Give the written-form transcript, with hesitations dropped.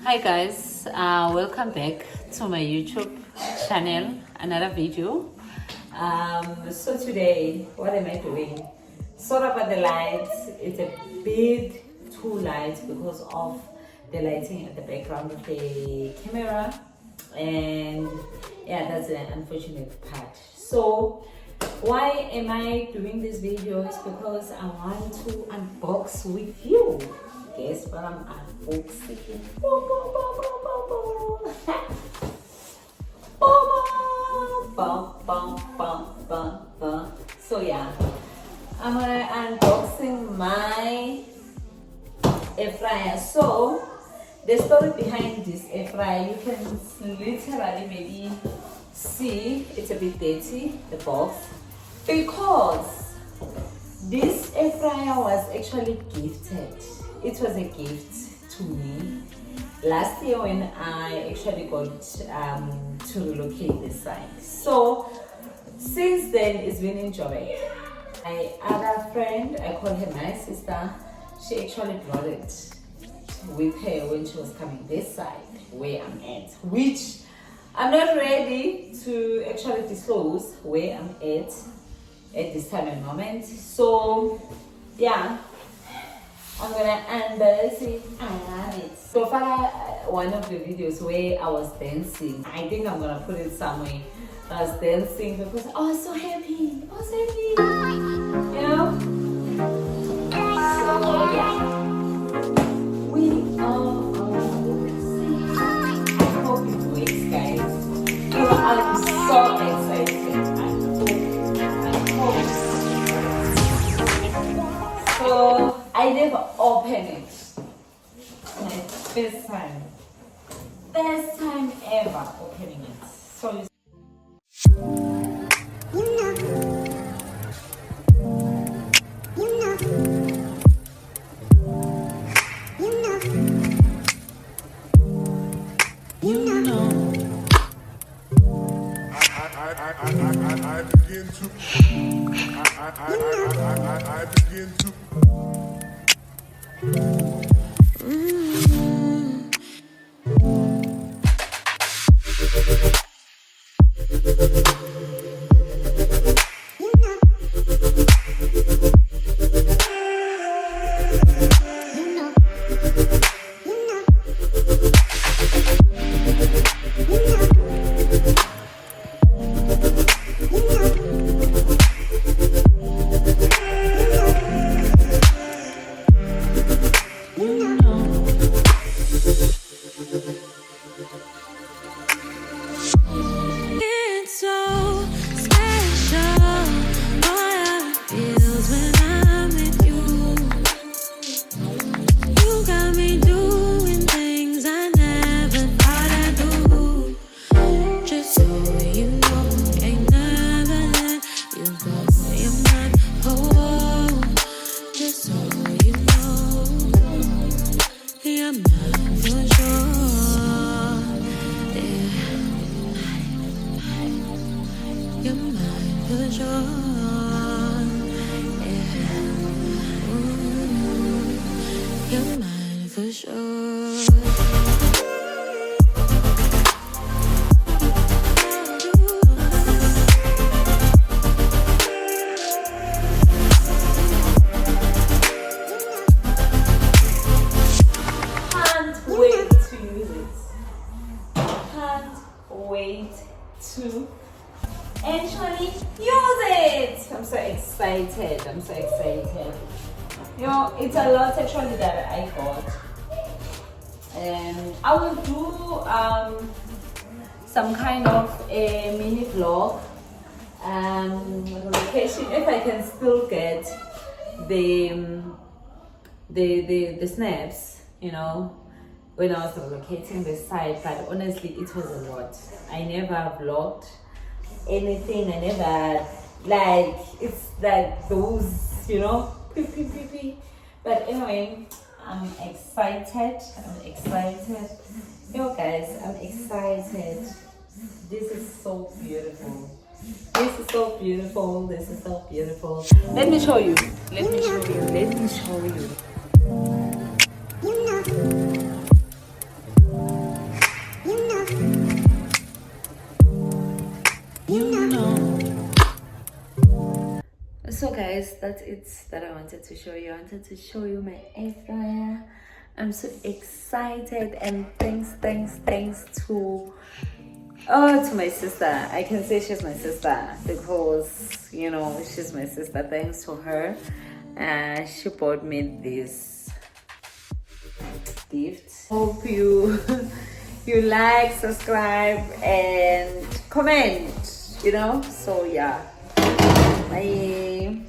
Hi guys, welcome back to my YouTube channel, another video. So today, what am I doing? Sorry about the lights, it's a bit too light because of the lighting at the background of the camera, and yeah, that's an unfortunate part. So why am I doing this video? Is because I want to unbox with you. Guess what I'm unboxing? So yeah, I'm gonna unboxing my air fryer. So the story behind this air fryer, you can literally maybe see it's a bit dirty, the box, because this air fryer was actually gifted. It was a gift to me last year when I actually got to relocate this site. So since then it's been enjoyed. My other friend, I call her my sister, she actually brought it with her when she was coming this side where I'm at, which I'm not ready to actually disclose where I'm at this time and moment. So yeah, I'm gonna unbox it. I love it. So far, one of the videos where I was dancing, I think I'm gonna put it somewhere. I was dancing because I was so happy. I was happy, you know. So yeah, we are unboxing. I hope it works, guys. I'm so excited. I hope. So I never opened it. My first time ever opening it. So I begin to wait to actually use it. I'm so excited. You know, it's a lot actually that I got, and I will do some kind of a mini vlog location if I can still get the snaps, you know, when I was relocating the site. But honestly, it was a lot. I never vlogged anything. I never, like, it's like those, you know, but anyway, I'm excited. Yo guys, I'm excited. This is so beautiful. Let me show you. guys, that's it that I wanted to show you. I wanted to show you my air fryer. I'm so excited, and thanks to to my sister. I can say she's my sister because you know she's my sister. Thanks to her, she bought me this gift. Hope you you like, subscribe, and comment. You know. So yeah, bye.